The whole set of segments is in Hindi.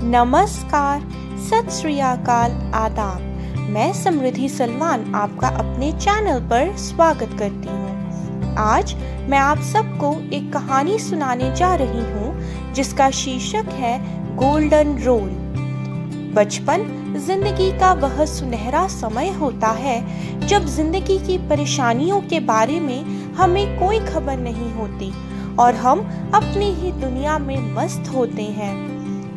नमस्कार, सत श्री अकाल, आदाब। मैं समृद्धि सलमान आपका अपने चैनल पर स्वागत करती हूँ। आज मैं आप सबको एक कहानी सुनाने जा रही हूँ जिसका शीर्षक है गोल्डन रोल। बचपन जिंदगी का वह सुनहरा समय होता है जब जिंदगी की परेशानियों के बारे में हमें कोई खबर नहीं होती और हम अपनी ही दुनिया में मस्त होते हैं।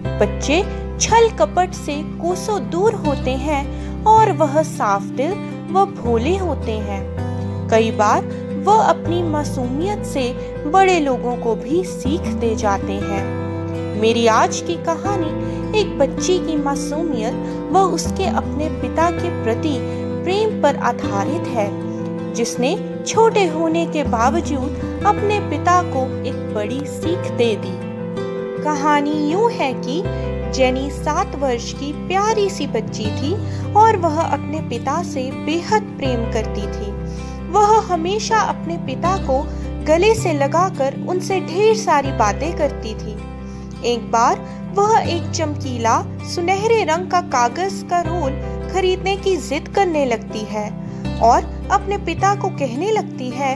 बच्चे छल कपट से कोसों दूर होते हैं और वह साफ दिल व भोले होते हैं। कई बार वह अपनी मासूमियत से बड़े लोगों को भी सीख दे जाते हैं। मेरी आज की कहानी एक बच्ची की मासूमियत व उसके अपने पिता के प्रति प्रेम पर आधारित है, जिसने छोटे होने के बावजूद अपने पिता को एक बड़ी सीख दे दी। कहानी यूं है कि जेनी 7 वर्ष की प्यारी सी बच्ची थी और वह अपने पिता से बेहद प्रेम करती थी। वह हमेशा अपने पिता को गले से लगाकर उनसे ढेर सारी बातें करती थी। एक बार वह एक चमकीला सुनहरे रंग का कागज का रोल खरीदने की जिद करने लगती है और अपने पिता को कहने लगती है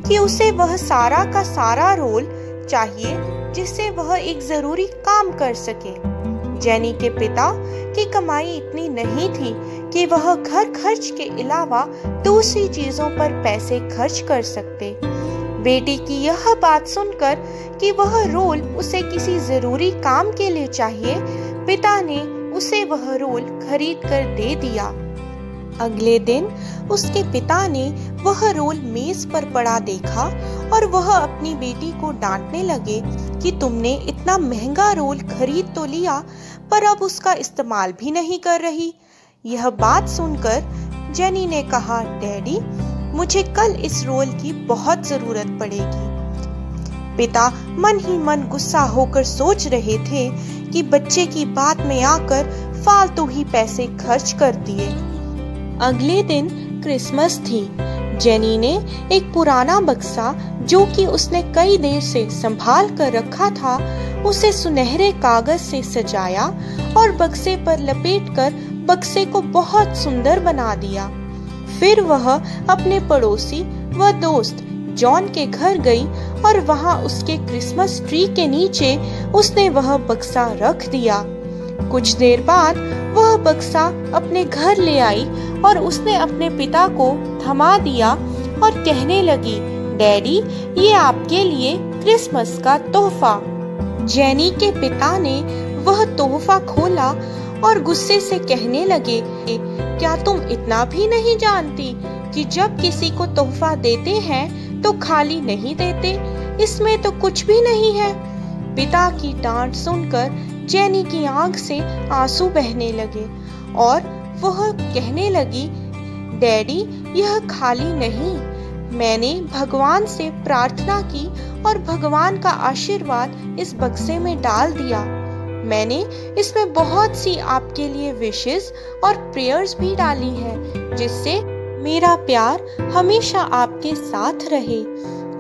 कि उसे वह सारा का सारा रोल चाहिए जिससे वह एक जरूरी काम कर सके। जेनी के पिता की कमाई इतनी नहीं थी कि वह घर खर्च के अलावा दूसरी चीजों पर पैसे खर्च कर सकते। बेटी की यह बात सुनकर कि वह रोल उसे किसी जरूरी काम के लिए चाहिए, पिता ने उसे वह रोल खरीद कर दे दिया। अगले दिन उसके पिता ने वह रोल मेज पर पड़ा देखा और वह अपनी बेटी को डांटने लगे कि तुमने इतना महंगा रोल खरीद तो लिया पर अब उसका इस्तेमाल भी नहीं कर रही। यह बात सुनकर जेनी ने कहा, डैडी, मुझे कल इस रोल की बहुत जरूरत पड़ेगी। पिता मन ही मन गुस्सा होकर सोच रहे थे कि बच्चे की बात में आकर फालतू ही पैसे खर्च कर दिए। अगले दिन क्रिसमस थी। जेनी ने एक पुराना बक्सा जो कि उसने कई देर से संभाल कर रखा था, उसे सुनहरे कागज से सजाया और बक्से पर लपेटकर बक्से को बहुत सुंदर बना दिया। फिर वह अपने पड़ोसी व दोस्त जॉन के घर गई और वहां उसके क्रिसमस ट्री के नीचे उसने वह बक्सा रख दिया। कुछ देर बाद वह बक्सा अपने घर ले आई और उसने अपने पिता को थमा दिया और कहने लगी, डैडी, ये आपके लिए क्रिसमस का तोहफा। जेनी के पिता ने वह तोहफा खोला और गुस्से से कहने लगे, क्या तुम इतना भी नहीं जानती कि जब किसी को तोहफा देते हैं तो खाली नहीं देते, इसमें तो कुछ भी नहीं है। पिता की डांट सुनकर जेनी की आंख से आंसू बहने लगे और वह कहने लगी, डैडी, यह खाली नहीं, मैंने भगवान से प्रार्थना की और भगवान का आशीर्वाद इस बक्से में डाल दिया। मैंने इसमें बहुत सी आपके लिए विशेस और प्रेयर्स भी डाली हैं, जिससे मेरा प्यार हमेशा आपके साथ रहे।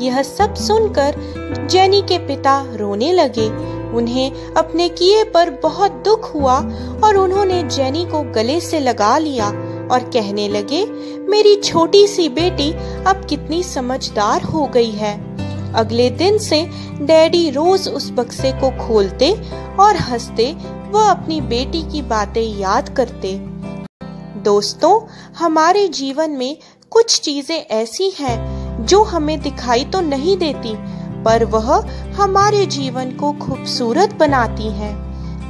यह सब सुनकर जेनी के पिता रोने लगे। उन्हें अपने किए पर बहुत दुख हुआ और उन्होंने जेनी को गले से लगा लिया और कहने लगे, मेरी छोटी सी बेटी अब कितनी समझदार हो गई है। अगले दिन से डैडी रोज उस बक्से को खोलते और हंसते व अपनी बेटी की बातें याद करते। दोस्तों, हमारे जीवन में कुछ चीजें ऐसी हैं जो हमें दिखाई तो नहीं देती, पर वह हमारे जीवन को खूबसूरत बनाती हैं।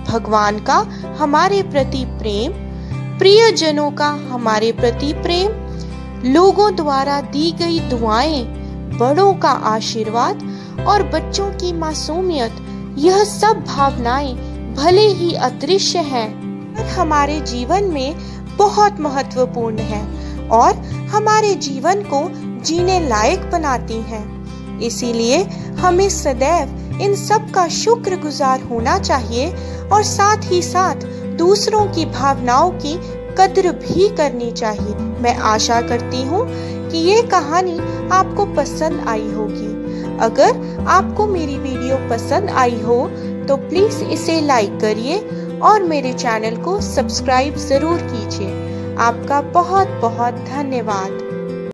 भगवान का हमारे प्रति प्रेम, प्रियजनों का हमारे प्रति प्रेम, लोगों द्वारा दी गई दुआएं, बड़ों का आशीर्वाद और बच्चों की मासूमियत, यह सब भावनाएं भले ही अदृश्य हैं, पर हमारे जीवन में बहुत महत्वपूर्ण है और हमारे जीवन को जीने लायक बनाती हैं। इसीलिए हमें सदैव इन सब का शुक्रगुजार होना चाहिए और साथ ही साथ दूसरों की भावनाओं की कद्र भी करनी चाहिए। मैं आशा करती हूँ कि ये कहानी आपको पसंद आई होगी। अगर आपको मेरी वीडियो पसंद आई हो तो प्लीज इसे लाइक करिए और मेरे चैनल को सब्सक्राइब ज़रूर कीजिए। आपका बहुत बहुत धन्यवाद।